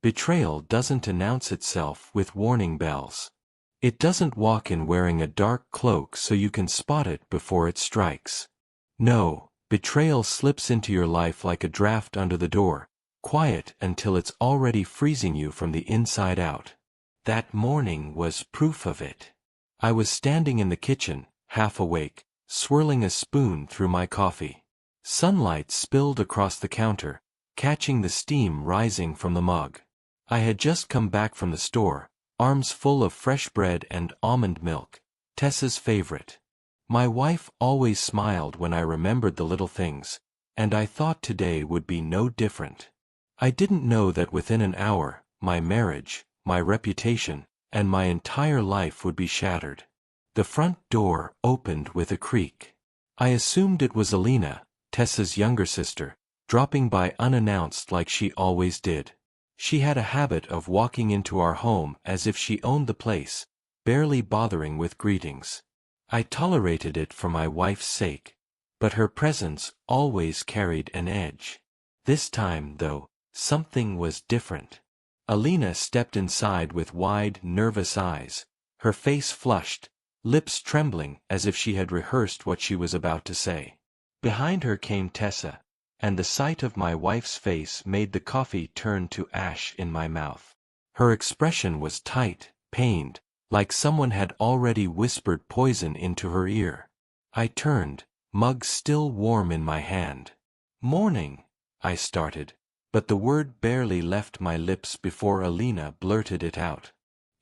Betrayal doesn't announce itself with warning bells. It doesn't walk in wearing a dark cloak so you can spot it before it strikes. No, betrayal slips into your life like a draft under the door, quiet until it's already freezing you from the inside out. That morning was proof of it. I was standing in the kitchen, half awake, swirling a spoon through my coffee. Sunlight spilled across the counter, catching the steam rising from the mug. I had just come back from the store, arms full of fresh bread and almond milk, Tessa's favorite. My wife always smiled when I remembered the little things, and I thought today would be no different. I didn't know that within an hour, my marriage, my reputation, and my entire life would be shattered. The front door opened with a creak. I assumed it was Alina, Tessa's younger sister, dropping by unannounced like she always did. She had a habit of walking into our home as if she owned the place, barely bothering with greetings. I tolerated it for my wife's sake, but her presence always carried an edge. This time, though, something was different. Alina stepped inside with wide, nervous eyes, her face flushed, lips trembling as if she had rehearsed what she was about to say. Behind her came Tessa, and the sight of my wife's face made the coffee turn to ash in my mouth. Her expression was tight, pained, like someone had already whispered poison into her ear. I turned, mug still warm in my hand. "Morning," I started, but the word barely left my lips before Alina blurted it out.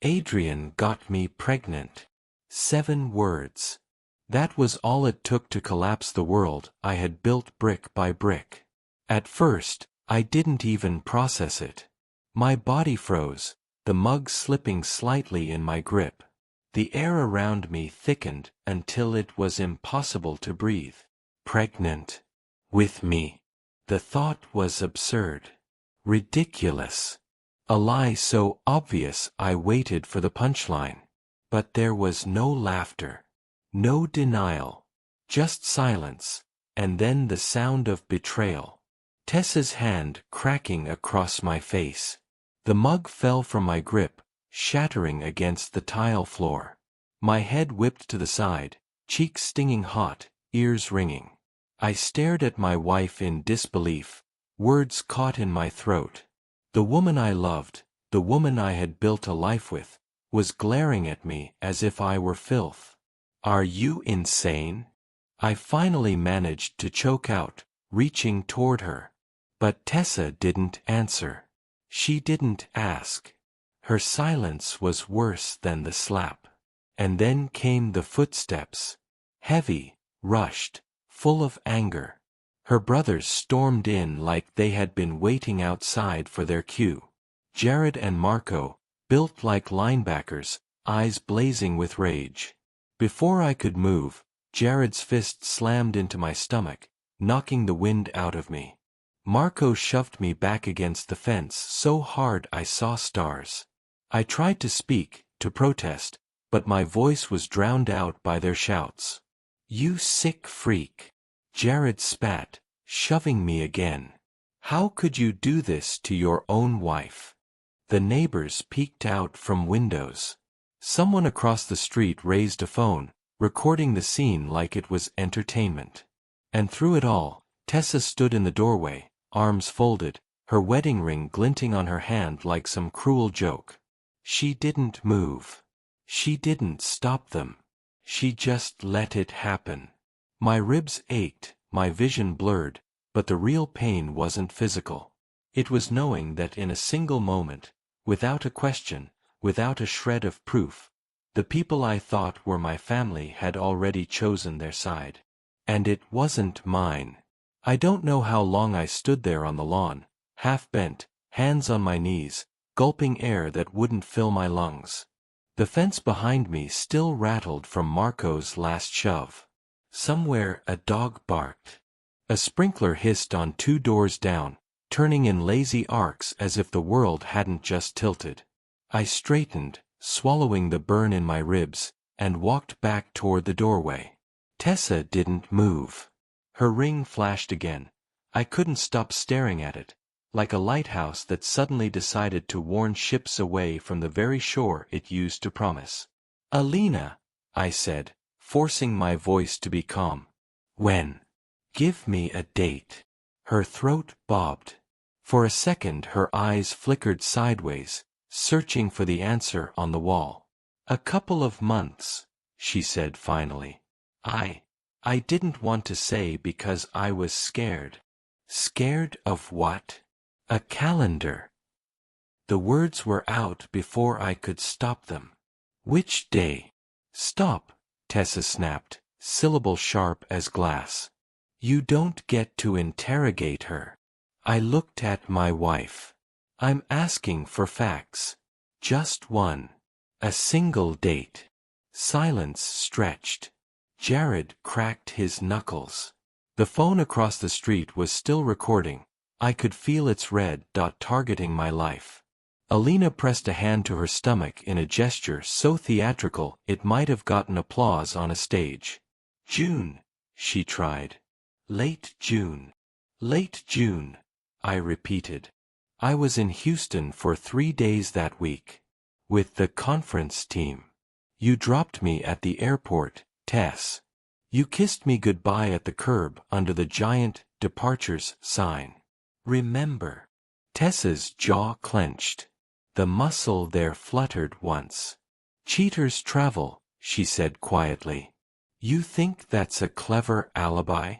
"Adrian got me pregnant." 7 words. That was all it took to collapse the world I had built brick by brick. At first, I didn't even process it. My body froze, the mug slipping slightly in my grip. The air around me thickened until it was impossible to breathe. Pregnant. With me. The thought was absurd. Ridiculous. A lie so obvious I waited for the punchline. But there was no laughter. No denial. Just silence, and then the sound of betrayal. Tessa's hand cracking across my face. The mug fell from my grip, shattering against the tile floor. My head whipped to the side, cheeks stinging hot, ears ringing. I stared at my wife in disbelief, words caught in my throat. The woman I loved, the woman I had built a life with, was glaring at me as if I were filth. "Are you insane?" I finally managed to choke out, reaching toward her. But Tessa didn't answer. She didn't ask. Her silence was worse than the slap. And then came the footsteps. Heavy, rushed, full of anger. Her brothers stormed in like they had been waiting outside for their cue. Jared and Marco, built like linebackers, eyes blazing with rage. Before I could move, Jared's fist slammed into my stomach, knocking the wind out of me. Marco shoved me back against the fence so hard I saw stars. I tried to speak, to protest, but my voice was drowned out by their shouts. "You sick freak!" Jared spat, shoving me again. "How could you do this to your own wife?" The neighbors peeked out from windows. Someone across the street raised a phone, recording the scene like it was entertainment. And through it all, Tessa stood in the doorway, arms folded, her wedding ring glinting on her hand like some cruel joke. She didn't move. She didn't stop them. She just let it happen. My ribs ached, my vision blurred, but the real pain wasn't physical. It was knowing that in a single moment, without a question, without a shred of proof, the people I thought were my family had already chosen their side. And it wasn't mine. I don't know how long I stood there on the lawn, half bent, hands on my knees, gulping air that wouldn't fill my lungs. The fence behind me still rattled from Marco's last shove. Somewhere a dog barked. A sprinkler hissed on 2 doors down, turning in lazy arcs as if the world hadn't just tilted. I straightened, swallowing the burn in my ribs, and walked back toward the doorway. Tessa didn't move. Her ring flashed again. I couldn't stop staring at it, like a lighthouse that suddenly decided to warn ships away from the very shore it used to promise. "Alina," I said, forcing my voice to be calm. "When? Give me a date." Her throat bobbed. For a second her eyes flickered sideways, searching for the answer on the wall. "A couple of months," she said finally. I didn't want to say because I was scared. Scared of what? A calendar. The words were out before I could stop them. "Which day?" "Stop," Tessa snapped, syllable sharp as glass. "You don't get to interrogate her." I looked at my wife. "I'm asking for facts. Just one. A single date." Silence stretched. Jared cracked his knuckles. The phone across the street was still recording. I could feel its red dot targeting my life. Alina pressed a hand to her stomach in a gesture so theatrical it might have gotten applause on a stage. "June," she tried. "Late June. Late June," I repeated. I was in Houston for 3 days that week. With the conference team. "You dropped me at the airport, Tess. You kissed me goodbye at the curb under the giant departures sign. Remember?" Tessa's jaw clenched. The muscle there fluttered once. "Cheaters travel," she said quietly. "You think that's a clever alibi?"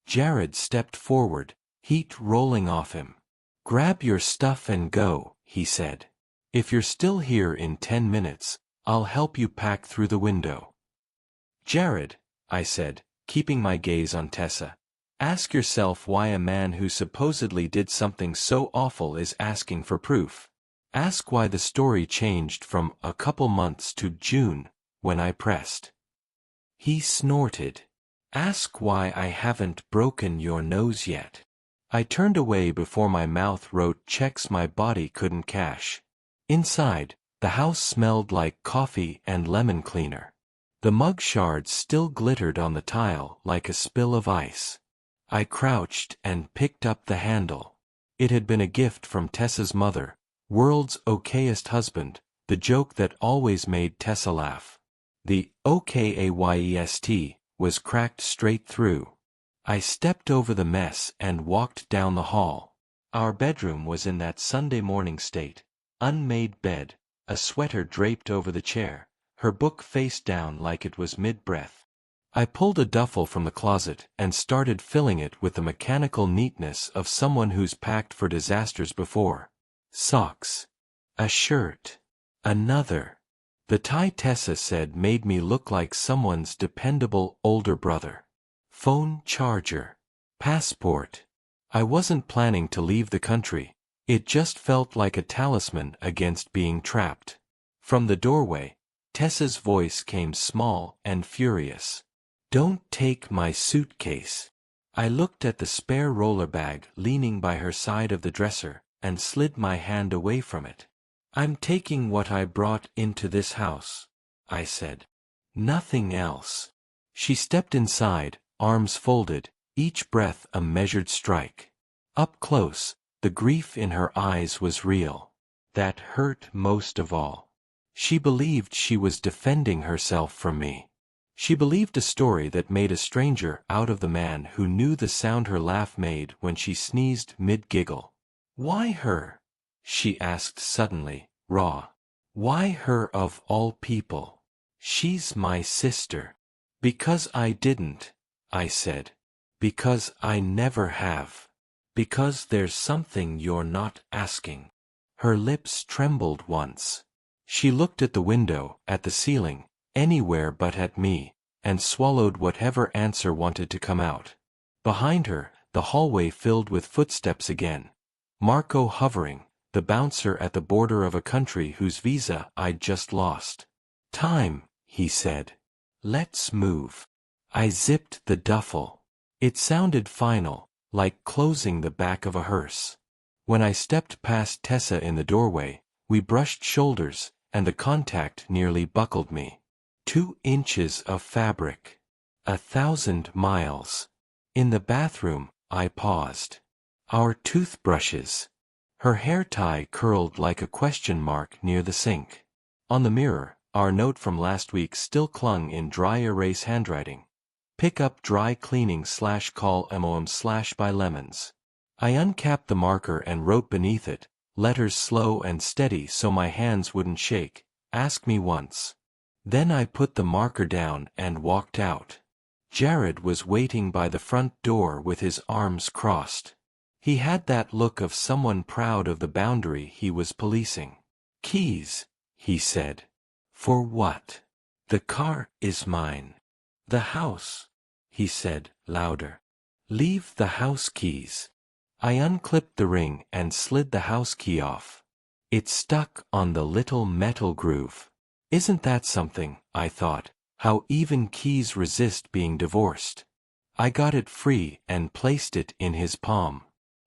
Jared stepped forward, heat rolling off him. "Grab your stuff and go," he said. "If you're still here in 10 minutes, I'll help you pack through the window." "Jared," I said, keeping my gaze on Tessa, "ask yourself why a man who supposedly did something so awful is asking for proof. Ask why the story changed from a couple months to June, when I pressed." He snorted. "Ask why I haven't broken your nose yet." I turned away before my mouth wrote checks my body couldn't cash. Inside, the house smelled like coffee and lemon cleaner. The mug shards still glittered on the tile like a spill of ice. I crouched and picked up the handle. It had been a gift from Tessa's mother, world's okayest husband, the joke that always made Tessa laugh. The okayest was cracked straight through. I stepped over the mess and walked down the hall. Our bedroom was in that Sunday morning state. Unmade bed, a sweater draped over the chair, her book face down like it was mid-breath. I pulled a duffel from the closet and started filling it with the mechanical neatness of someone who's packed for disasters before. Socks. A shirt. Another. The tie Tessa said made me look like someone's dependable older brother. Phone charger. Passport. I wasn't planning to leave the country. It just felt like a talisman against being trapped. From the doorway, Tessa's voice came small and furious. "Don't take my suitcase." I looked at the spare roller bag leaning by her side of the dresser, and slid my hand away from it. "I'm taking what I brought into this house," I said. "Nothing else." She stepped inside, arms folded, each breath a measured strike. Up close, the grief in her eyes was real. That hurt most of all. She believed she was defending herself from me. She believed a story that made a stranger out of the man who knew the sound her laugh made when she sneezed mid-giggle. "Why her?" she asked suddenly, raw. "Why her of all people? She's my sister." "Because I didn't," I said. "Because I never have. Because there's something you're not asking." Her lips trembled once. She looked at the window, at the ceiling, anywhere but at me, and swallowed whatever answer wanted to come out. Behind her, the hallway filled with footsteps again. Marco hovering, the bouncer at the border of a country whose visa I'd just lost. "Time," he said. "Let's move." I zipped the duffel. It sounded final, like closing the back of a hearse. When I stepped past Tessa in the doorway, we brushed shoulders, and the contact nearly buckled me. 2 inches of fabric. 1,000 miles. In the bathroom, I paused. Our toothbrushes. Her hair tie curled like a question mark near the sink. On the mirror, our note from last week still clung in dry erase handwriting. Pick up dry cleaning / call MOM / buy lemons. I uncapped the marker and wrote beneath it, letters slow and steady so my hands wouldn't shake, ask me once. Then I put the marker down and walked out. Jared was waiting by the front door with his arms crossed. He had that look of someone proud of the boundary he was policing. Keys, he said. For what? The car is mine. The house, he said, louder. Leave the house keys. I unclipped the ring and slid the house key off. It stuck on the little metal groove. Isn't that something, I thought, how even keys resist being divorced. I got it free and placed it in his palm.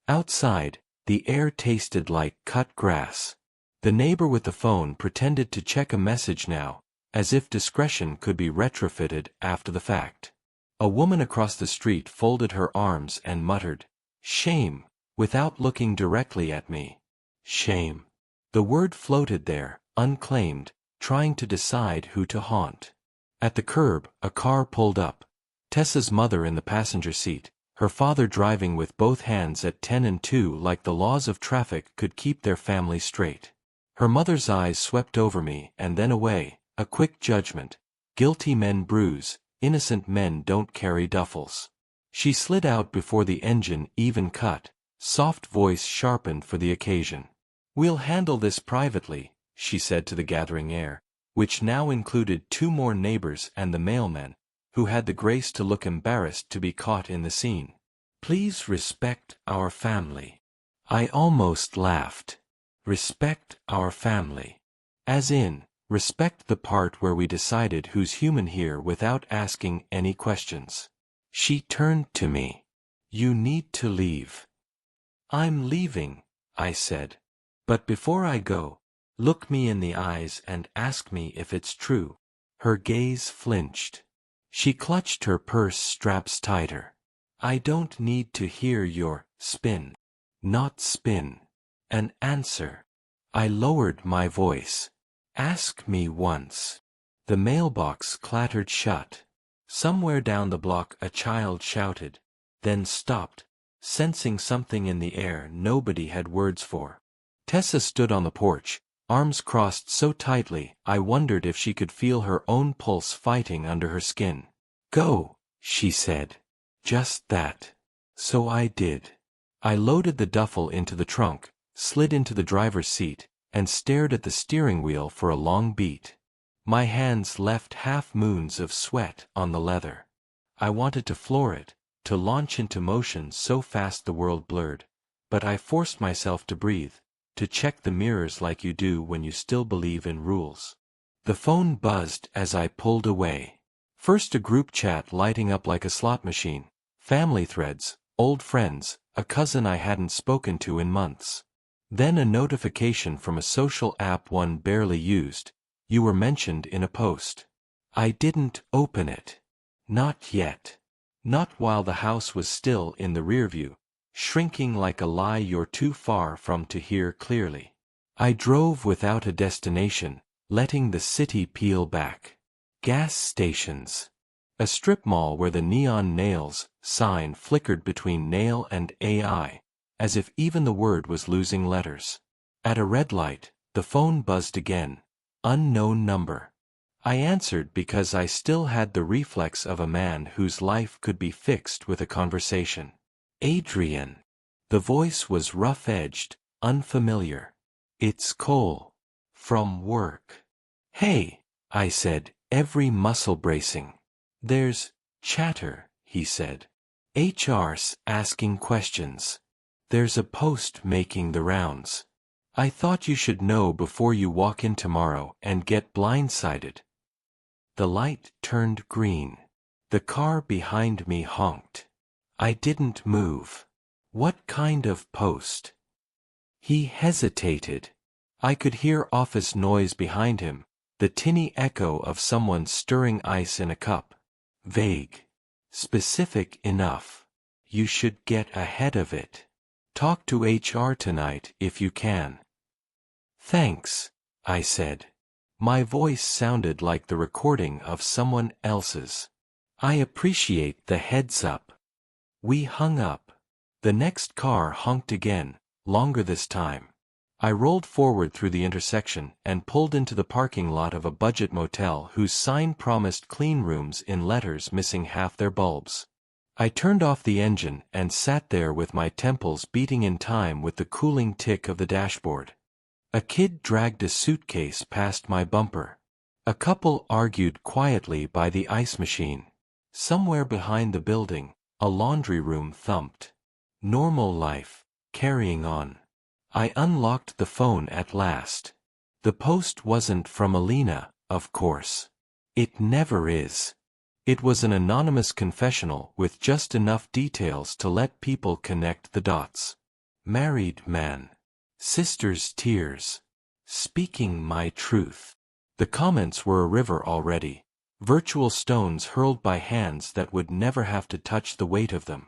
Outside, the air tasted like cut grass. The neighbor with the phone pretended to check a message now, as if discretion could be retrofitted after the fact. A woman across the street folded her arms and muttered, "Shame," without looking directly at me. Shame. The word floated there, unclaimed, trying to decide who to haunt. At the curb, a car pulled up. Tessa's mother in the passenger seat, her father driving with both hands at 10 and 2 like the laws of traffic could keep their family straight. Her mother's eyes swept over me and then away, a quick judgment. Guilty men bruise, innocent men don't carry duffels. She slid out before the engine even cut, soft voice sharpened for the occasion. "We'll handle this privately," she said to the gathering air, which now included 2 more neighbors and the mailman, who had the grace to look embarrassed to be caught in the scene. "Please respect our family." I almost laughed. Respect our family. As in, respect the part where we decided who's human here without asking any questions. She turned to me. "You need to leave." "I'm leaving," I said. "But before I go, look me in the eyes and ask me if it's true." Her gaze flinched. She clutched her purse straps tighter. "I don't need to hear your spin." Not spin. An answer. I lowered my voice. "Ask me once." The mailbox clattered shut. Somewhere down the block a child shouted, then stopped, sensing something in the air nobody had words for. Tessa stood on the porch, arms crossed so tightly I wondered if she could feel her own pulse fighting under her skin. "Go," she said. Just that. So I did. I loaded the duffel into the trunk, slid into the driver's seat, and stared at the steering wheel for a long beat. My hands left half-moons of sweat on the leather. I wanted to floor it, to launch into motion so fast the world blurred, but I forced myself to breathe, to check the mirrors like you do when you still believe in rules. The phone buzzed as I pulled away. First a group chat lighting up like a slot machine, family threads, old friends, a cousin I hadn't spoken to in months. Then a notification from a social app one barely used, "You were mentioned in a post." I didn't open it. Not yet. Not while the house was still in the rearview, shrinking like a lie you're too far from to hear clearly. I drove without a destination, letting the city peel back. Gas stations. A strip mall where the neon nails sign flickered between nail and AI, as if even the word was losing letters. At a red light, the phone buzzed again. Unknown number. I answered because I still had the reflex of a man whose life could be fixed with a conversation. "Adrian." The voice was rough-edged, unfamiliar. "It's Cole. From work." "Hey," I said, every muscle bracing. "There's chatter," he said. "HR's asking questions. There's a post making the rounds. I thought you should know before you walk in tomorrow and get blindsided." The light turned green. The car behind me honked. I didn't move. "What kind of post?" He hesitated. I could hear office noise behind him, the tinny echo of someone stirring ice in a cup. Vague. Specific enough. "You should get ahead of it." Talk to HR tonight if you can. Thanks, I said. My voice sounded like the recording of someone else's. I appreciate the heads up. We hung up. The next car honked again, longer this time. I rolled forward through the intersection and pulled into the parking lot of a budget motel whose sign promised clean rooms in letters missing half their bulbs. I turned off the engine and sat there with my temples beating in time with the cooling tick of the dashboard. A kid dragged a suitcase past my bumper. A couple argued quietly by the ice machine. Somewhere behind the building, a laundry room thumped. Normal life, carrying on. I unlocked the phone at last. The post wasn't from Alina, of course. It never is. It was an anonymous confessional with just enough details to let people connect the dots. Married man. Sister's tears. Speaking my truth. The comments were a river already. Virtual stones hurled by hands that would never have to touch the weight of them.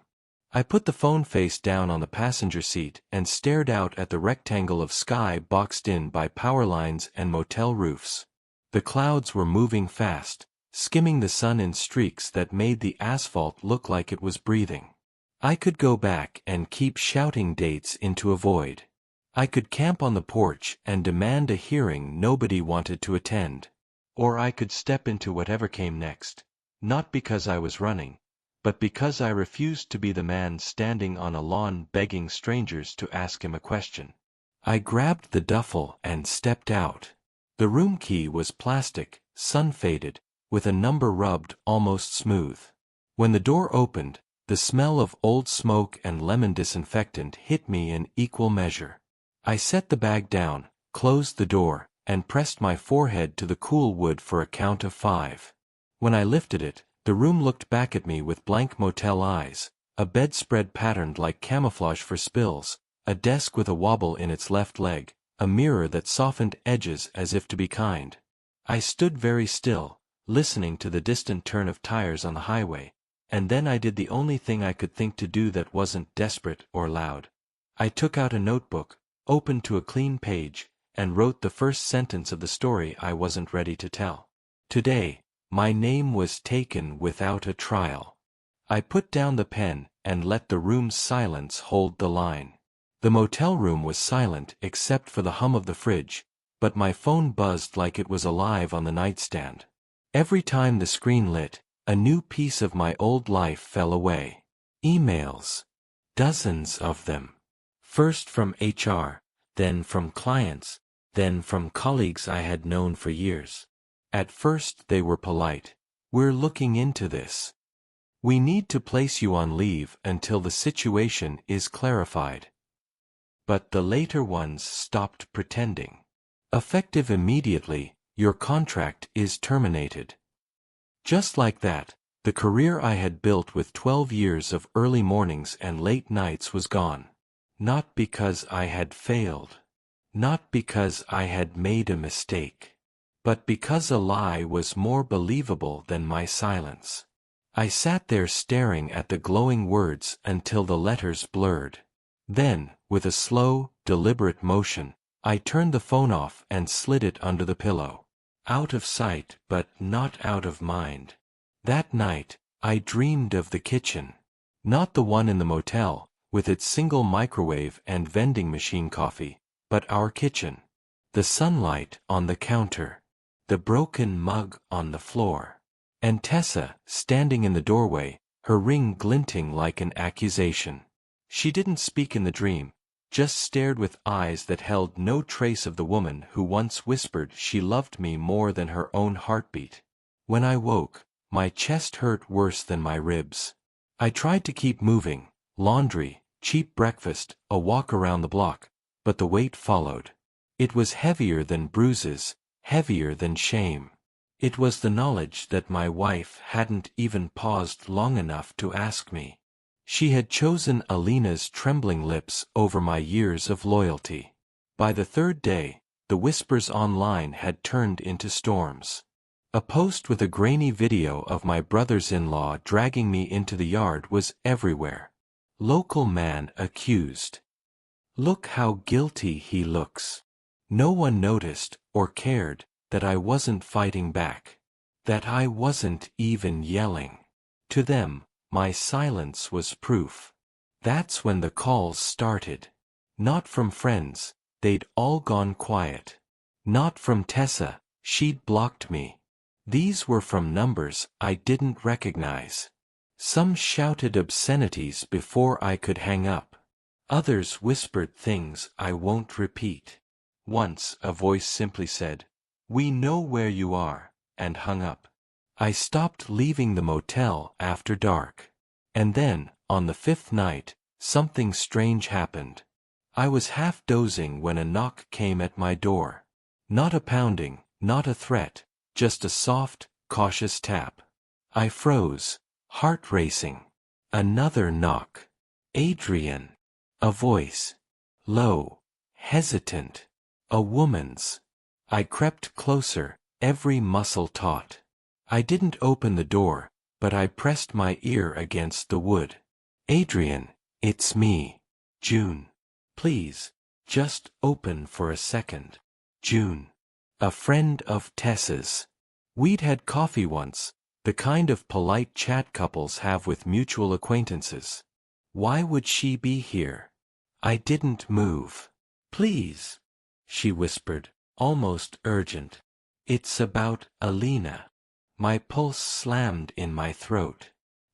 I put the phone face down on the passenger seat and stared out at the rectangle of sky boxed in by power lines and motel roofs. The clouds were moving fast, skimming the sun in streaks that made the asphalt look like it was breathing. I could go back and keep shouting dates into a void. I could camp on the porch and demand a hearing nobody wanted to attend. Or I could step into whatever came next, not because I was running, but because I refused to be the man standing on a lawn begging strangers to ask him a question. I grabbed the duffel and stepped out. The room key was plastic, sun-faded, with a number rubbed almost smooth. When the door opened, the smell of old smoke and lemon disinfectant hit me in equal measure. I set the bag down, closed the door, and pressed my forehead to the cool wood for a count of 5. When I lifted it, the room looked back at me with blank motel eyes, a bedspread patterned like camouflage for spills, a desk with a wobble in its left leg, a mirror that softened edges as if to be kind. I stood very still, listening to the distant turn of tires on the highway, and then I did the only thing I could think to do that wasn't desperate or loud. I took out a notebook, opened to a clean page, and wrote the first sentence of the story I wasn't ready to tell. Today, my name was taken without a trial. I put down the pen and let the room's silence hold the line. The motel room was silent except for the hum of the fridge, but my phone buzzed like it was alive on the nightstand. Every time the screen lit, a new piece of my old life fell away. Emails. Dozens of them. First from HR, then from clients, then from colleagues I had known for years. At first they were polite. We're looking into this. We need to place you on leave until the situation is clarified. But the later ones stopped pretending. Effective immediately, your contract is terminated. Just like that, the career I had built with 12 years of early mornings and late nights was gone. Not because I had failed. Not because I had made a mistake. But because a lie was more believable than my silence. I sat there staring at the glowing words until the letters blurred. Then, with a slow, deliberate motion, I turned the phone off and slid it under the pillow. Out of sight, but not out of mind. That night, I dreamed of the kitchen. Not the one in the motel, with its single microwave and vending machine coffee, but our kitchen. The sunlight on the counter. The broken mug on the floor. And Tessa, standing in the doorway, her ring glinting like an accusation. She didn't speak in the dream, just stared with eyes that held no trace of the woman who once whispered she loved me more than her own heartbeat. When I woke, my chest hurt worse than my ribs. I tried to keep moving, laundry, cheap breakfast, a walk around the block, but the weight followed. It was heavier than bruises, heavier than shame. It was the knowledge that my wife hadn't even paused long enough to ask me. She had chosen Alina's trembling lips over my years of loyalty. By the third day, the whispers online had turned into storms. A post with a grainy video of my brothers-in-law dragging me into the yard was everywhere. Local man accused. Look how guilty he looks. No one noticed or cared that I wasn't fighting back, that I wasn't even yelling. To them, my silence was proof. That's when the calls started. Not from friends, they'd all gone quiet. Not from Tessa, she'd blocked me. These were from numbers I didn't recognize. Some shouted obscenities before I could hang up. Others whispered things I won't repeat. Once a voice simply said, "We know where you are," and hung up. I stopped leaving the motel after dark. And then, on the 5th night, something strange happened. I was half dozing when a knock came at my door. Not a pounding, not a threat, just a soft, cautious tap. I froze, heart racing. Another knock. "Adrian." A voice. Low, hesitant. A woman's. I crept closer, every muscle taut. I didn't open the door, but I pressed my ear against the wood. "Adrian, it's me. June. Please, just open for a second. June." A friend of Tessa's. We'd had coffee once, the kind of polite chat couples have with mutual acquaintances. Why would she be here? I didn't move. "Please," she whispered, almost urgent. "It's about Alina." My pulse slammed in my throat.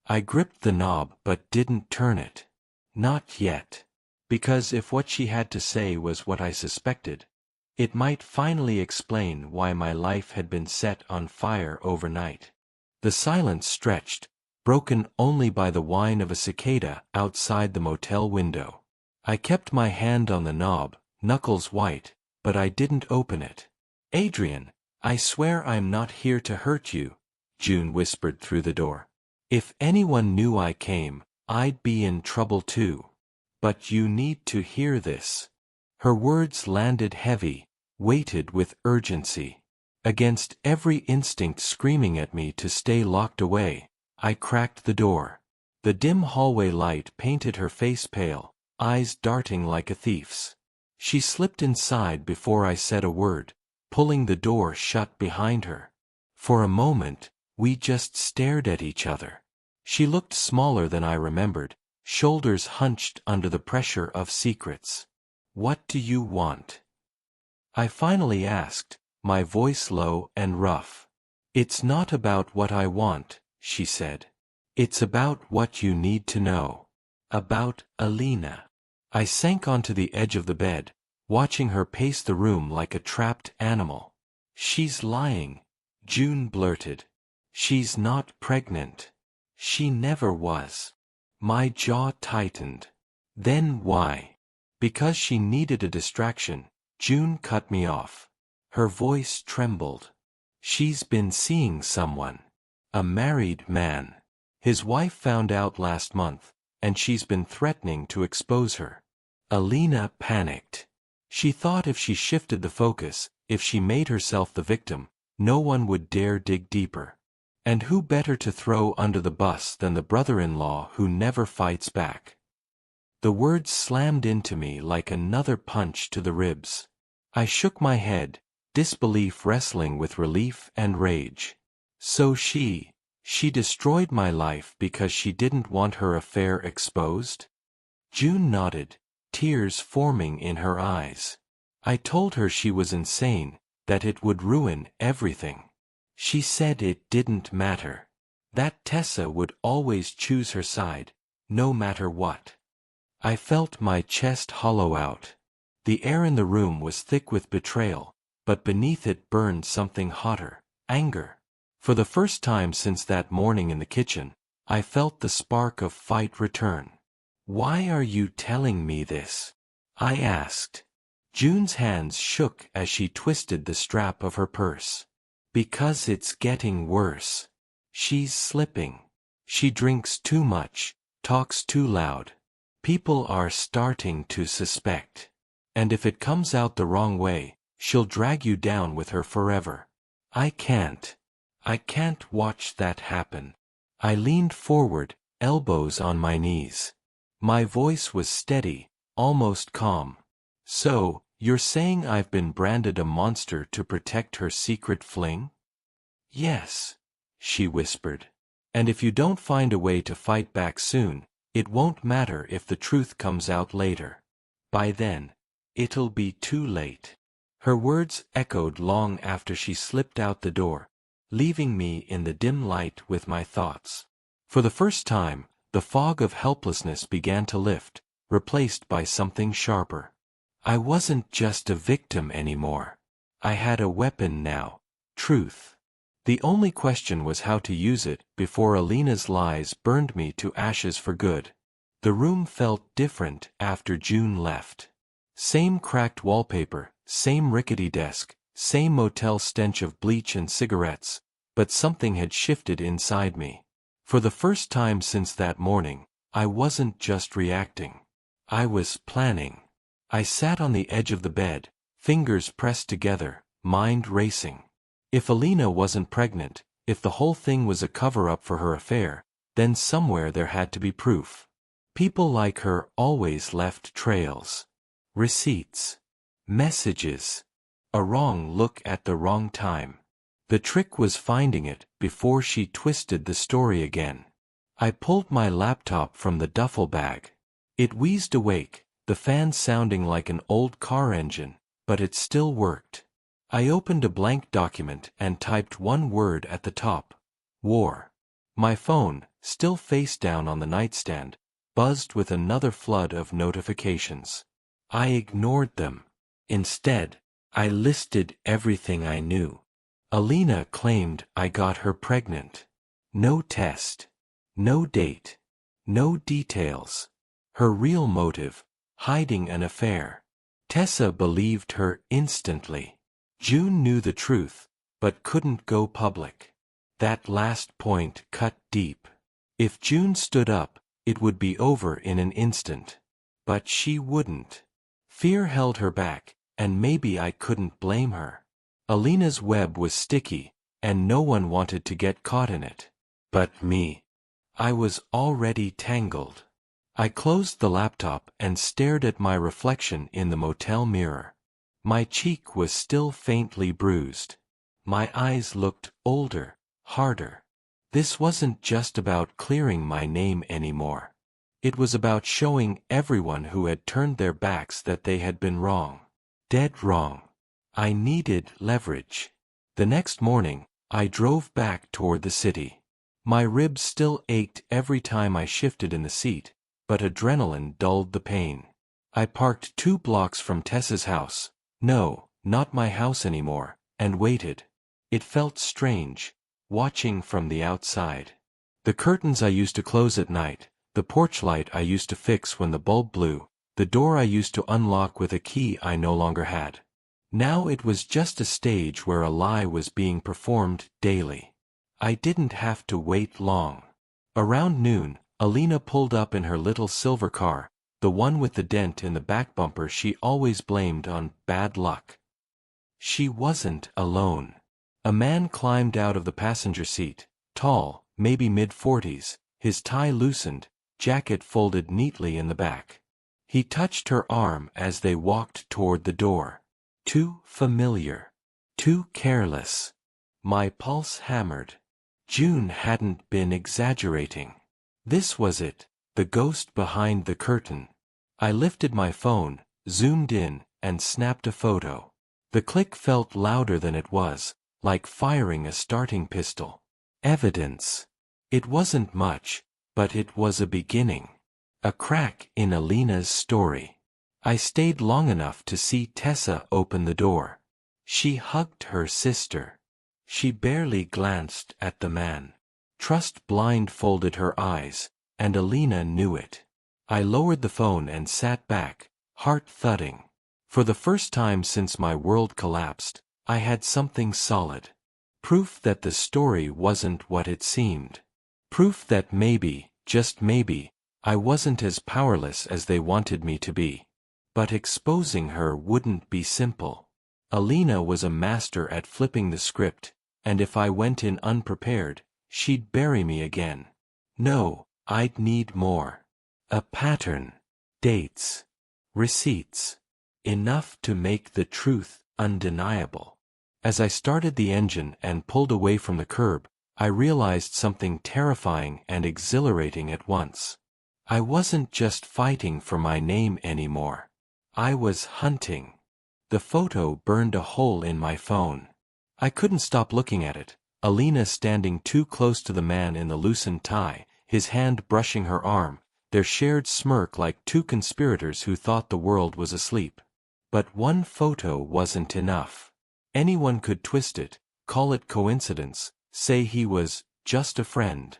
I gripped the knob but didn't turn it. Not yet. Because if what she had to say was what I suspected, it might finally explain why my life had been set on fire overnight. The silence stretched, broken only by the whine of a cicada outside the motel window. I kept my hand on the knob, knuckles white, but I didn't open it. "Adrian, I swear I'm not here to hurt you," June whispered through the door. "If anyone knew I came, I'd be in trouble too. But you need to hear this." Her words landed heavy, weighted with urgency. Against every instinct screaming at me to stay locked away, I cracked the door. The dim hallway light painted her face pale, eyes darting like a thief's. She slipped inside before I said a word, pulling the door shut behind her. For a moment, we just stared at each other. She looked smaller than I remembered, shoulders hunched under the pressure of secrets. "What do you want?" I finally asked, my voice low and rough. "It's not about what I want," she said. "It's about what you need to know. About Alina." I sank onto the edge of the bed, watching her pace the room like a trapped animal. "She's lying," June blurted. "She's not pregnant. She never was." My jaw tightened. "Then why?" Because she needed a distraction, June cut me off. Her voice trembled. "She's been seeing someone. A married man. His wife found out last month, and she's been threatening to expose her." Alina panicked. She thought if she shifted the focus, if she made herself the victim, no one would dare dig deeper. And who better to throw under the bus than the brother-in-law who never fights back? The words slammed into me like another punch to the ribs. I shook my head, disbelief wrestling with relief and rage. So she destroyed my life because she didn't want her affair exposed? June nodded, tears forming in her eyes. I told her she was insane, that it would ruin everything. She said it didn't matter. That Tessa would always choose her side, no matter what. I felt my chest hollow out. The air in the room was thick with betrayal, but beneath it burned something hotter, anger. For the first time since that morning in the kitchen, I felt the spark of fight return. "Why are you telling me this?" I asked. June's hands shook as she twisted the strap of her purse. "Because it's getting worse. She's slipping. She drinks too much, talks too loud. People are starting to suspect. And if it comes out the wrong way, she'll drag you down with her forever. I can't watch that happen." I leaned forward, elbows on my knees. My voice was steady, almost calm. So, you're saying I've been branded a monster to protect her secret fling? Yes, she whispered. And if you don't find a way to fight back soon, it won't matter if the truth comes out later. By then, it'll be too late. Her words echoed long after she slipped out the door, leaving me in the dim light with my thoughts. For the first time, the fog of helplessness began to lift, replaced by something sharper. I wasn't just a victim anymore. I had a weapon now, truth. The only question was how to use it before Alina's lies burned me to ashes for good. The room felt different after June left. Same cracked wallpaper, same rickety desk, same motel stench of bleach and cigarettes, but something had shifted inside me. For the first time since that morning, I wasn't just reacting. I was planning. I sat on the edge of the bed, fingers pressed together, mind racing. If Alina wasn't pregnant, if the whole thing was a cover-up for her affair, then somewhere there had to be proof. People like her always left trails. Receipts. Messages. A wrong look at the wrong time. The trick was finding it before she twisted the story again. I pulled my laptop from the duffel bag. It wheezed awake, the fan sounding like an old car engine, but it still worked. I opened a blank document and typed one word at the top. War. My phone, still face down on the nightstand, buzzed with another flood of notifications. I ignored them. Instead, I listed everything I knew. Alina claimed I got her pregnant. No test. No date. No details. Her real motive, hiding an affair. Tessa believed her instantly. June knew the truth, but couldn't go public. That last point cut deep. If June stood up, it would be over in an instant. But she wouldn't. Fear held her back, and maybe I couldn't blame her. Alina's web was sticky, and no one wanted to get caught in it. But me. I was already tangled. I closed the laptop and stared at my reflection in the motel mirror. My cheek was still faintly bruised. My eyes looked older, harder. This wasn't just about clearing my name anymore. It was about showing everyone who had turned their backs that they had been wrong. Dead wrong. I needed leverage. The next morning, I drove back toward the city. My ribs still ached every time I shifted in the seat, but adrenaline dulled the pain. I parked 2 blocks from Tessa's house. No, not my house anymore, and waited. It felt strange, watching from the outside. The curtains I used to close at night, the porch light I used to fix when the bulb blew, the door I used to unlock with a key I no longer had. Now it was just a stage where a lie was being performed daily. I didn't have to wait long. Around noon, Alina pulled up in her little silver car, the one with the dent in the back bumper she always blamed on bad luck. She wasn't alone. A man climbed out of the passenger seat, tall, maybe mid-40s, his tie loosened, jacket folded neatly in the back. He touched her arm as they walked toward the door. Too familiar. Too careless. My pulse hammered. June hadn't been exaggerating. This was it, the ghost behind the curtain. I lifted my phone, zoomed in, and snapped a photo. The click felt louder than it was, like firing a starting pistol. Evidence. It wasn't much, but it was a beginning. A crack in Alina's story. I stayed long enough to see Tessa open the door. She hugged her sister. She barely glanced at the man. Trust blindfolded her eyes, and Alina knew it. I lowered the phone and sat back, heart thudding. For the first time since my world collapsed, I had something solid. Proof that the story wasn't what it seemed. Proof that maybe, just maybe, I wasn't as powerless as they wanted me to be. But exposing her wouldn't be simple. Alina was a master at flipping the script, and if I went in unprepared, she'd bury me again. No, I'd need more. A pattern. Dates. Receipts. Enough to make the truth undeniable. As I started the engine and pulled away from the curb, I realized something terrifying and exhilarating at once. I wasn't just fighting for my name anymore. I was hunting. The photo burned a hole in my phone. I couldn't stop looking at it. Alina standing too close to the man in the loosened tie, his hand brushing her arm, their shared smirk like two conspirators who thought the world was asleep. But one photo wasn't enough. Anyone could twist it, call it coincidence, say he was just a friend.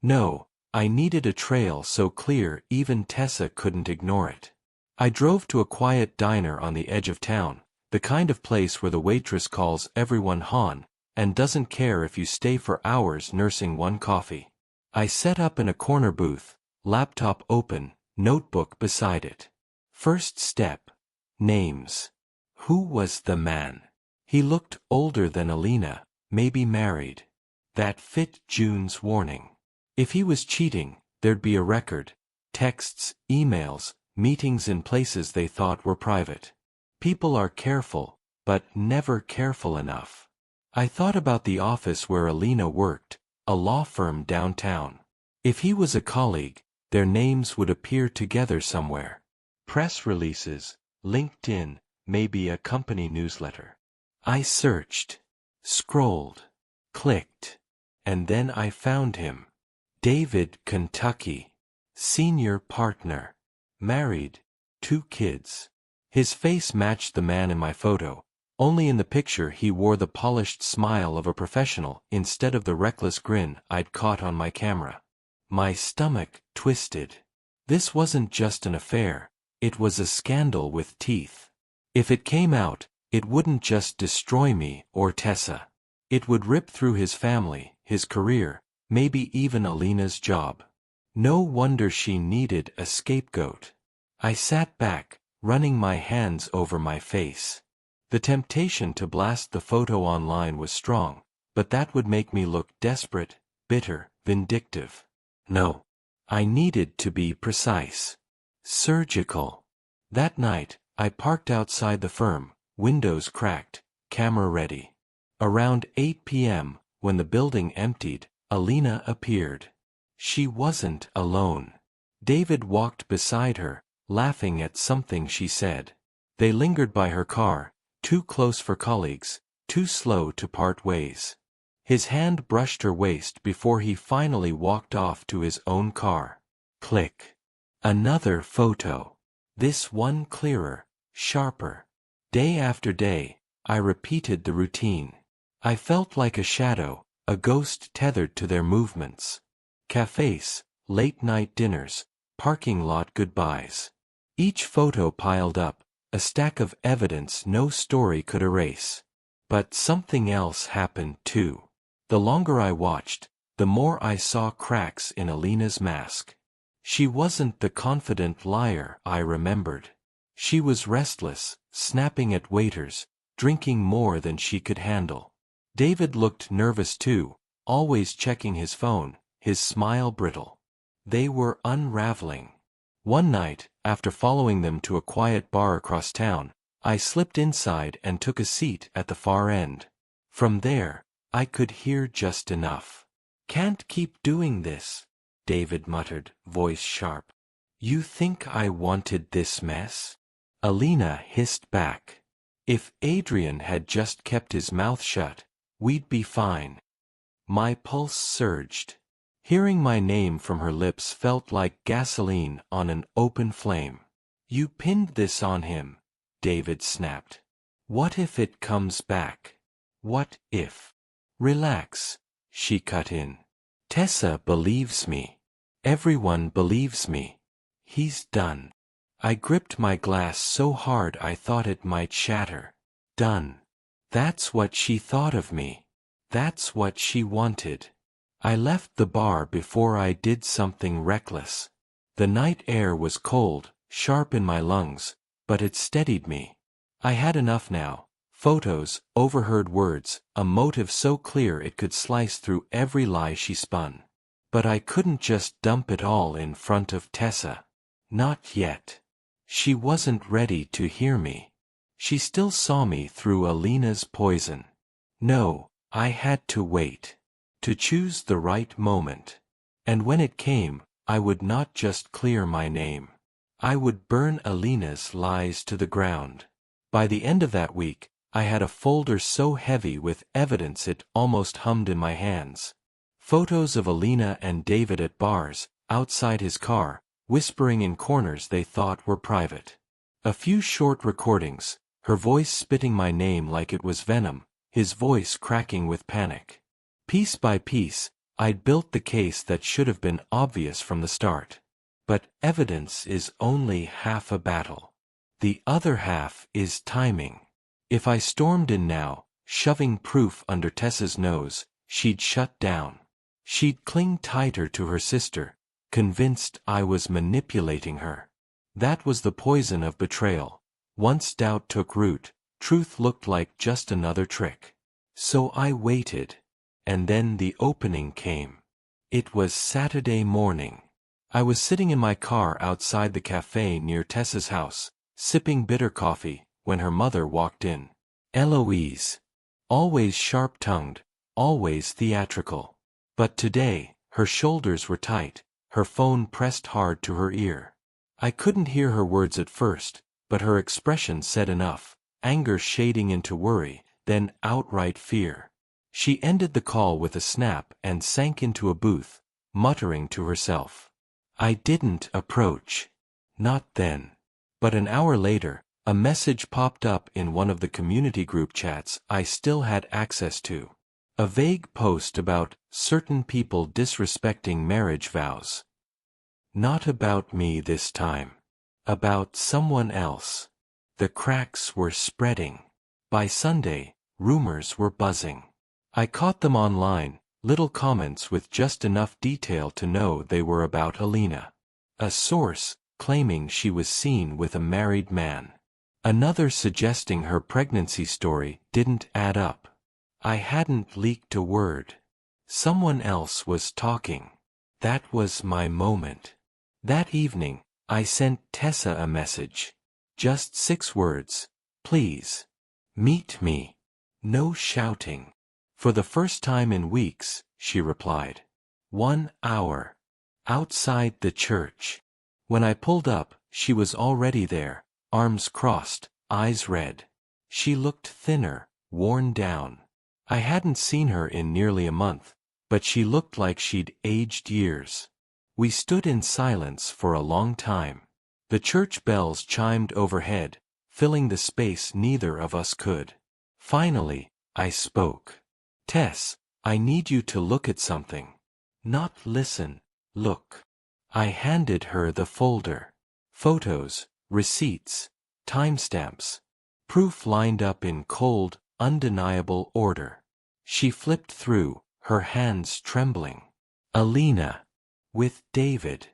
No, I needed a trail so clear even Tessa couldn't ignore it. I drove to a quiet diner on the edge of town, the kind of place where the waitress calls everyone hon, and doesn't care if you stay for hours nursing one coffee. I set up in a corner booth, laptop open, notebook beside it. First step. Names. Who was the man? He looked older than Alina, maybe married. That fit June's warning. If he was cheating, there'd be a record. Texts, emails, meetings in places they thought were private. People are careful, but never careful enough. I thought about the office where Alina worked, a law firm downtown. If he was a colleague, their names would appear together somewhere. Press releases, LinkedIn, maybe a company newsletter. I searched, scrolled, clicked, and then I found him. David, Kentucky. Senior partner. Married. 2 kids. His face matched the man in my photo, only in the picture he wore the polished smile of a professional instead of the reckless grin I'd caught on my camera. My stomach twisted. This wasn't just an affair, it was a scandal with teeth. If it came out, it wouldn't just destroy me or Tessa. It would rip through his family, his career, maybe even Alina's job. No wonder she needed a scapegoat. I sat back, running my hands over my face. The temptation to blast the photo online was strong, but that would make me look desperate, bitter, vindictive. No. I needed to be precise. Surgical. That night, I parked outside the firm, windows cracked, camera ready. Around 8 p.m., when the building emptied, Alina appeared. She wasn't alone. David walked beside her, laughing at something she said. They lingered by her car, too close for colleagues, too slow to part ways. His hand brushed her waist before he finally walked off to his own car. Click. Another photo. This one clearer, sharper. Day after day, I repeated the routine. I felt like a shadow, a ghost tethered to their movements. Cafes, late-night dinners, parking lot goodbyes. Each photo piled up, a stack of evidence no story could erase. But something else happened too. The longer I watched, the more I saw cracks in Alina's mask. She wasn't the confident liar I remembered. She was restless, snapping at waiters, drinking more than she could handle. David looked nervous too, always checking his phone, his smile brittle. They were unraveling. One night, after following them to a quiet bar across town, I slipped inside and took a seat at the far end. From there, I could hear just enough. "Can't keep doing this," David muttered, voice sharp. "You think I wanted this mess?" Alina hissed back. "If Adrian had just kept his mouth shut, we'd be fine." My pulse surged. Hearing my name from her lips felt like gasoline on an open flame. "You pinned this on him," David snapped. "What if it comes back? What if?" "Relax," she cut in. "Tessa believes me. Everyone believes me. He's done." I gripped my glass so hard I thought it might shatter. Done. That's what she thought of me. That's what she wanted. I left the bar before I did something reckless. The night air was cold, sharp in my lungs, but it steadied me. I had enough now. Photos, overheard words, a motive so clear it could slice through every lie she spun. But I couldn't just dump it all in front of Tessa. Not yet. She wasn't ready to hear me. She still saw me through Alina's poison. No, I had to wait. To choose the right moment. And when it came, I would not just clear my name. I would burn Alina's lies to the ground. By the end of that week, I had a folder so heavy with evidence it almost hummed in my hands. Photos of Alina and David at bars, outside his car, whispering in corners they thought were private. A few short recordings, her voice spitting my name like it was venom, his voice cracking with panic. Piece by piece, I'd built the case that should have been obvious from the start. But evidence is only half a battle. The other half is timing. If I stormed in now, shoving proof under Tessa's nose, she'd shut down. She'd cling tighter to her sister, convinced I was manipulating her. That was the poison of betrayal. Once doubt took root, truth looked like just another trick. So I waited. And then the opening came. It was Saturday morning. I was sitting in my car outside the cafe near Tessa's house, sipping bitter coffee, when her mother walked in. Eloise. Always sharp-tongued, always theatrical. But today, her shoulders were tight, her phone pressed hard to her ear. I couldn't hear her words at first, but her expression said enough, anger shading into worry, then outright fear. She ended the call with a snap and sank into a booth, muttering to herself. I didn't approach. Not then. But an hour later, a message popped up in one of the community group chats I still had access to. A vague post about certain people disrespecting marriage vows. Not about me this time. About someone else. The cracks were spreading. By Sunday, rumors were buzzing. I caught them online, little comments with just enough detail to know they were about Alina. A source claiming she was seen with a married man. Another suggesting her pregnancy story didn't add up. I hadn't leaked a word. Someone else was talking. That was my moment. That evening, I sent Tessa a message. Just 6 words. Please. Meet me. No shouting. For the first time in weeks, she replied. 1 hour. Outside the church. When I pulled up, she was already there, arms crossed, eyes red. She looked thinner, worn down. I hadn't seen her in nearly a month, but she looked like she'd aged years. We stood in silence for a long time. The church bells chimed overhead, filling the space neither of us could. Finally, I spoke. Tess, I need you to look at something. Not listen, look. I handed her the folder. Photos, receipts, timestamps. Proof lined up in cold, undeniable order. She flipped through, her hands trembling. Alina. With David.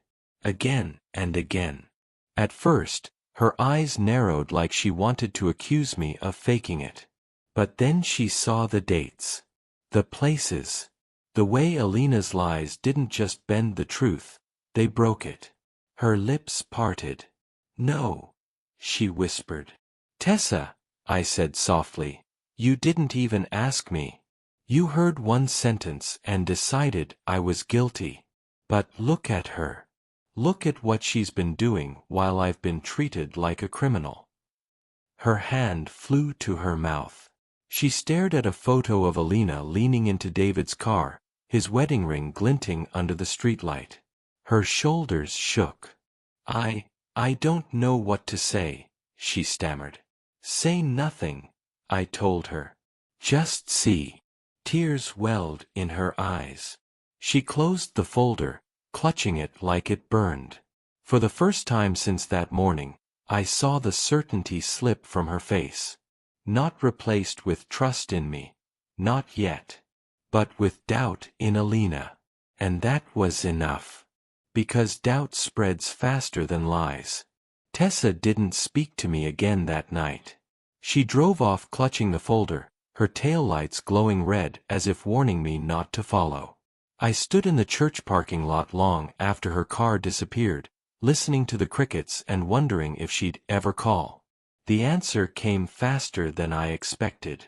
Again and again. At first, her eyes narrowed like she wanted to accuse me of faking it. But then she saw the dates. The places. The way Alina's lies didn't just bend the truth, they broke it. Her lips parted. No, she whispered. Tessa, I said softly, you didn't even ask me. You heard one sentence and decided I was guilty. But look at her. Look at what she's been doing while I've been treated like a criminal. Her hand flew to her mouth. She stared at a photo of Alina leaning into David's car, his wedding ring glinting under the streetlight. Her shoulders shook. I don't know what to say, she stammered. Say nothing, I told her. Just see. Tears welled in her eyes. She closed the folder, clutching it like it burned. For the first time since that morning, I saw the certainty slip from her face. Not replaced with trust in me. Not yet. But with doubt in Alina. And that was enough. Because doubt spreads faster than lies. Tessa didn't speak to me again that night. She drove off clutching the folder, her taillights glowing red as if warning me not to follow. I stood in the church parking lot long after her car disappeared, listening to the crickets and wondering if she'd ever call. The answer came faster than I expected.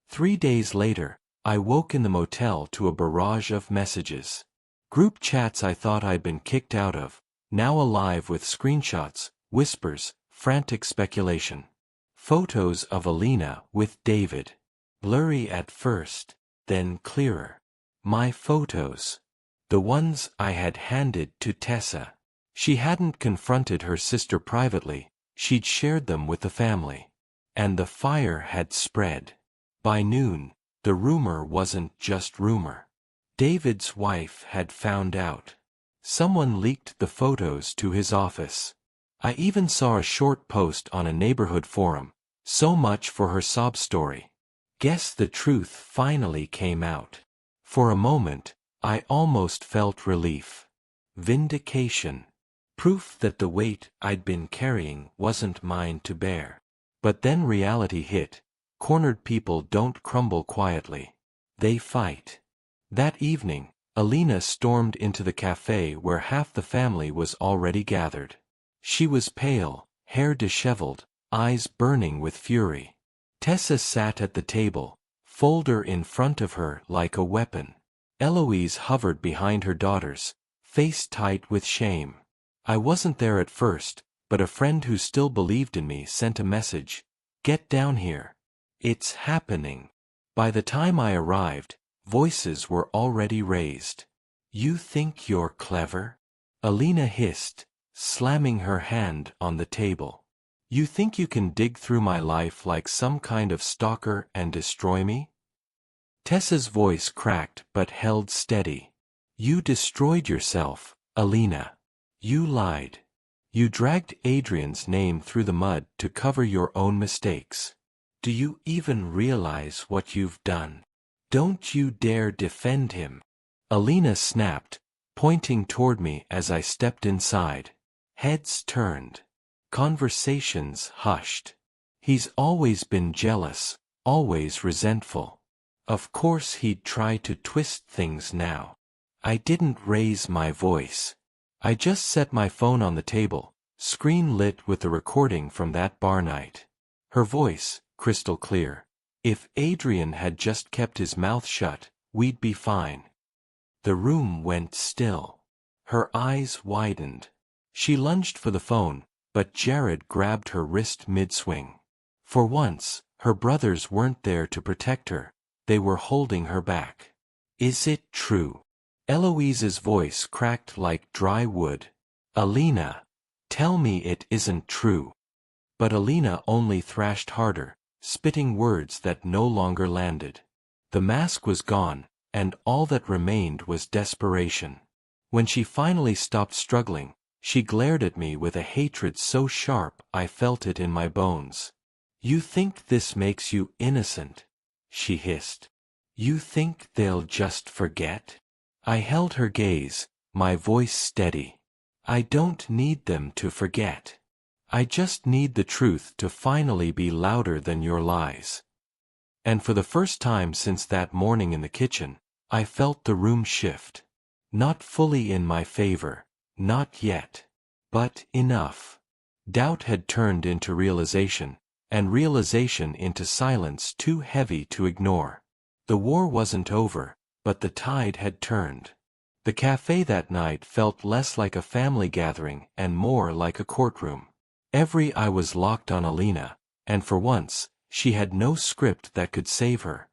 3 days later, I woke in the motel to a barrage of messages. Group chats I thought I'd been kicked out of, now alive with screenshots, whispers, frantic speculation. Photos of Alina with David. Blurry at first, then clearer. My photos. The ones I had handed to Tessa. She hadn't confronted her sister privately, she'd shared them with the family. And the fire had spread. By noon, the rumor wasn't just rumor. David's wife had found out. Someone leaked the photos to his office. I even saw a short post on a neighborhood forum. So much for her sob story. Guess the truth finally came out. For a moment, I almost felt relief. Vindication. Proof that the weight I'd been carrying wasn't mine to bear. But then reality hit. Cornered people don't crumble quietly. They fight. That evening, Alina stormed into the cafe where half the family was already gathered. She was pale, hair disheveled, eyes burning with fury. Tessa sat at the table, folder in front of her like a weapon. Eloise hovered behind her daughters, face tight with shame. I wasn't there at first, but a friend who still believed in me sent a message. Get down here. It's happening. By the time I arrived, voices were already raised. You think you're clever? Alina hissed, slamming her hand on the table. You think you can dig through my life like some kind of stalker and destroy me? Tessa's voice cracked but held steady. You destroyed yourself, Alina. You lied. You dragged Adrian's name through the mud to cover your own mistakes. Do you even realize what you've done? Don't you dare defend him. Alina snapped, pointing toward me as I stepped inside. Heads turned. Conversations hushed. He's always been jealous, always resentful. Of course he'd try to twist things now. I didn't raise my voice. I just set my phone on the table, screen lit with the recording from that bar night. Her voice, crystal clear. If Adrian had just kept his mouth shut, we'd be fine. The room went still. Her eyes widened. She lunged for the phone, but Jared grabbed her wrist mid-swing. For once, her brothers weren't there to protect her. They were holding her back. Is it true? Eloise's voice cracked like dry wood. Alina, tell me it isn't true. But Alina only thrashed harder, spitting words that no longer landed. The mask was gone, and all that remained was desperation. When she finally stopped struggling, she glared at me with a hatred so sharp I felt it in my bones. You think this makes you innocent? She hissed. You think they'll just forget? I held her gaze, my voice steady. I don't need them to forget. I just need the truth to finally be louder than your lies. And for the first time since that morning in the kitchen, I felt the room shift. Not fully in my favor, not yet. But enough. Doubt had turned into realization, and realization into silence too heavy to ignore. The war wasn't over, but the tide had turned. The cafe that night felt less like a family gathering and more like a courtroom. Every eye was locked on Alina, and for once, she had no script that could save her.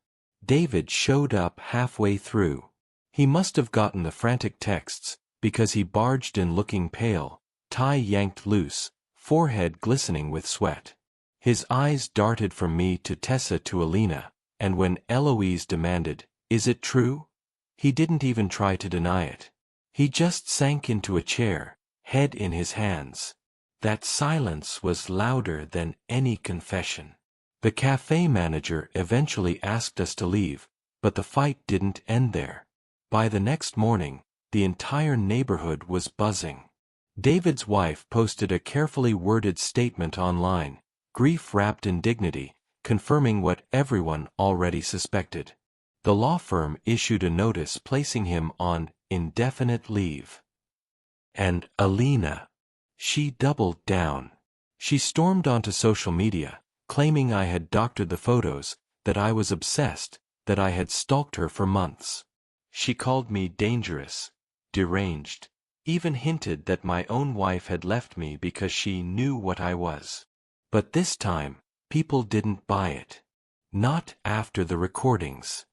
David showed up halfway through. He must have gotten the frantic texts, because he barged in looking pale, tie yanked loose, forehead glistening with sweat. His eyes darted from me to Tessa to Alina, and when Eloise demanded, "Is it true?" he didn't even try to deny it. He just sank into a chair, head in his hands. That silence was louder than any confession. The cafe manager eventually asked us to leave, but the fight didn't end there. By the next morning, the entire neighborhood was buzzing. David's wife posted a carefully worded statement online, grief wrapped in dignity, confirming what everyone already suspected. The law firm issued a notice placing him on indefinite leave. And Alina. She doubled down. She stormed onto social media, claiming I had doctored the photos, that I was obsessed, that I had stalked her for months. She called me dangerous, deranged, even hinted that my own wife had left me because she knew what I was. But this time, people didn't buy it. Not after the recordings.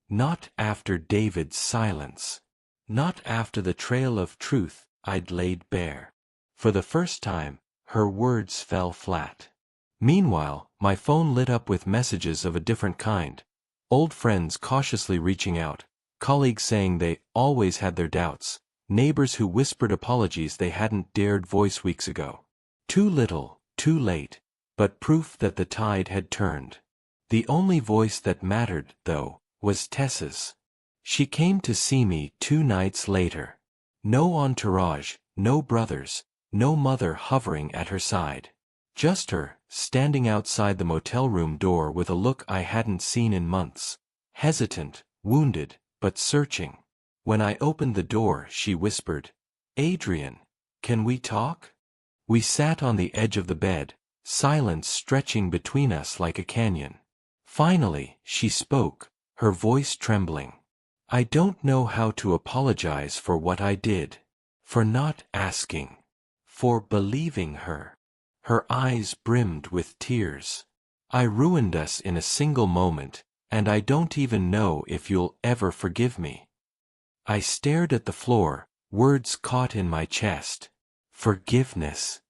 Not after David's silence. Not after the trail of truth I'd laid bare. For the first time, her words fell flat. Meanwhile, my phone lit up with messages of a different kind. Old friends cautiously reaching out, colleagues saying they always had their doubts, neighbors who whispered apologies they hadn't dared voice weeks ago. Too little, too late, but proof that the tide had turned. The only voice that mattered, though, was Tessa's. She came to see me 2 nights later. No entourage, no brothers, no mother hovering at her side. Just her, standing outside the motel room door with a look I hadn't seen in months. Hesitant, wounded, but searching. When I opened the door, she whispered, "Adrian, can we talk?" We sat on the edge of the bed, silence stretching between us like a canyon. Finally, she spoke, her voice trembling. "I don't know how to apologize for what I did. For not asking. For believing her." Her eyes brimmed with tears. "I ruined us in a single moment, and I don't even know if you'll ever forgive me." I stared at the floor, words caught in my chest. Forgiveness.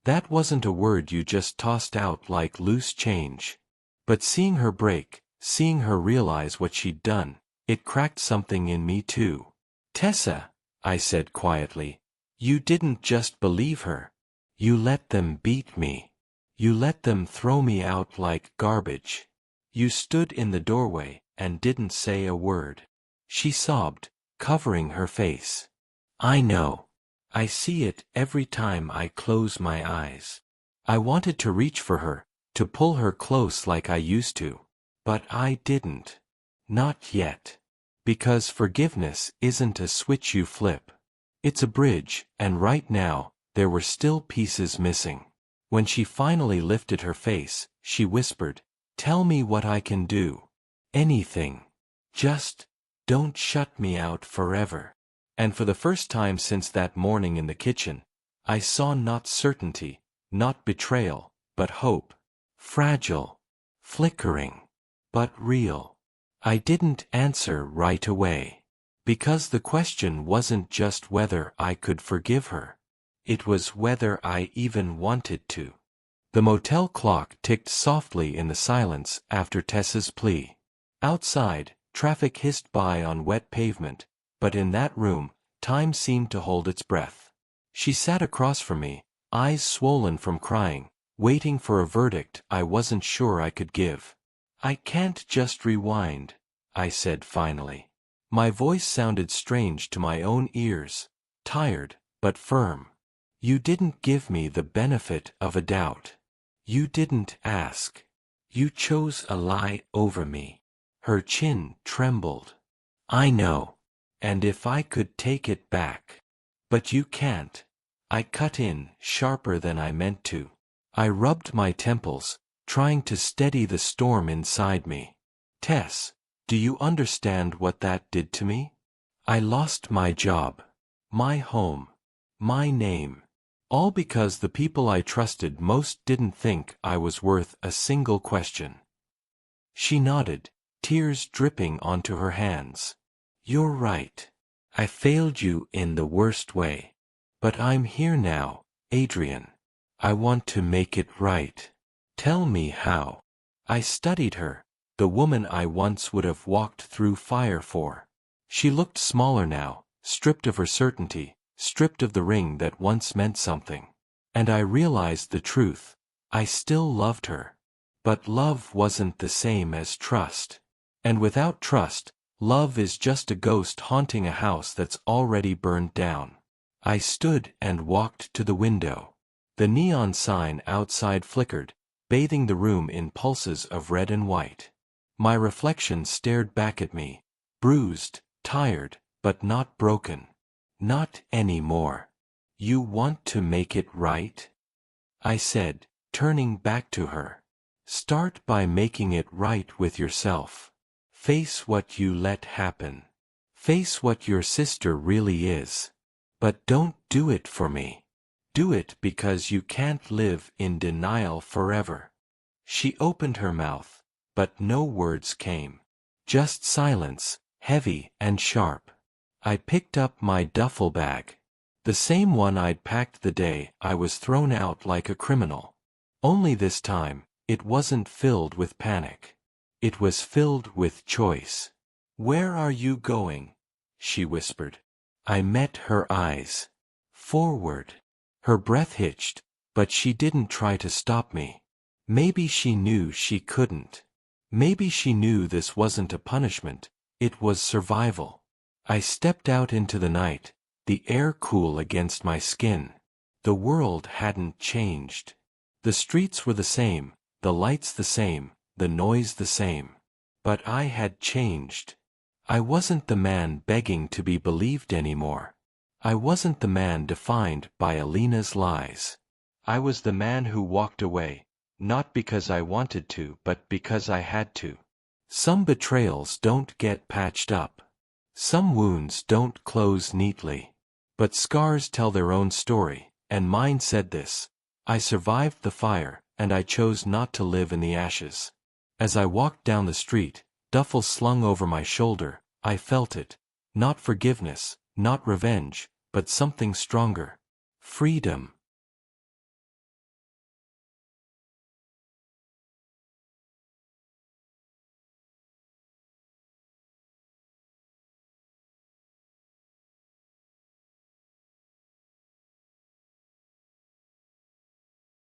That wasn't a word you just tossed out like loose change. But seeing her break, seeing her realize what she'd done, it cracked something in me too. "Tessa," I said quietly, "you didn't just believe her. You let them beat me. You let them throw me out like garbage. You stood in the doorway and didn't say a word." She sobbed, covering her face. "I know. I see it every time I close my eyes." I wanted to reach for her, to pull her close like I used to. But I didn't. Not yet. Because forgiveness isn't a switch you flip. It's a bridge, and right now, there were still pieces missing. When she finally lifted her face, she whispered, "Tell me what I can do. Anything. Just don't shut me out forever." And for the first time since that morning in the kitchen, I saw not certainty, not betrayal, but hope. Fragile. Flickering. But real. I didn't answer right away. Because the question wasn't just whether I could forgive her. It was whether I even wanted to. The motel clock ticked softly in the silence after Tessa's plea. Outside, traffic hissed by on wet pavement, but in that room, time seemed to hold its breath. She sat across from me, eyes swollen from crying, waiting for a verdict I wasn't sure I could give. "I can't just rewind," I said finally. My voice sounded strange to my own ears, tired, but firm. "You didn't give me the benefit of a doubt. You didn't ask. You chose a lie over me." Her chin trembled. "I know. And if I could take it back. But you can't." I cut in, sharper than I meant to. I rubbed my temples, trying to steady the storm inside me. "Tess, do you understand what that did to me? I lost my job. My home. My name. All because the people I trusted most didn't think I was worth a single question." She nodded, tears dripping onto her hands. "You're right. I failed you in the worst way. But I'm here now, Adrian. I want to make it right. Tell me how." I studied her, the woman I once would have walked through fire for. She looked smaller now, stripped of her certainty, stripped of the ring that once meant something. And I realized the truth. I still loved her. But love wasn't the same as trust. And without trust, love is just a ghost haunting a house that's already burned down. I stood and walked to the window. The neon sign outside flickered, bathing the room in pulses of red and white. My reflection stared back at me, bruised, tired, but not broken. "Not anymore. You want to make it right? I said, turning back to her. Start by making it right with yourself. Face what you let happen. Face what your sister really is. But don't do it for me. Do it because you can't live in denial forever. She opened her mouth, but no words came. Just silence, heavy and sharp. I picked up my duffel bag. The same one I'd packed the day I was thrown out like a criminal. Only this time, it wasn't filled with panic. It was filled with choice. Where are you going? She whispered. I met her eyes. Forward. Her breath hitched, but she didn't try to stop me. Maybe she knew she couldn't. Maybe she knew this wasn't a punishment, it was survival. I stepped out into the night, the air cool against my skin. The world hadn't changed. The streets were the same, the lights the same, the noise the same. But I had changed. I wasn't the man begging to be believed anymore. I wasn't the man defined by Alina's lies. I was the man who walked away, not because I wanted to but because I had to. Some betrayals don't get patched up. Some wounds don't close neatly. But scars tell their own story, and mine said this. I survived the fire, and I chose not to live in the ashes. As I walked down the street, duffel slung over my shoulder, I felt it. Not forgiveness, not revenge, but something stronger. Freedom.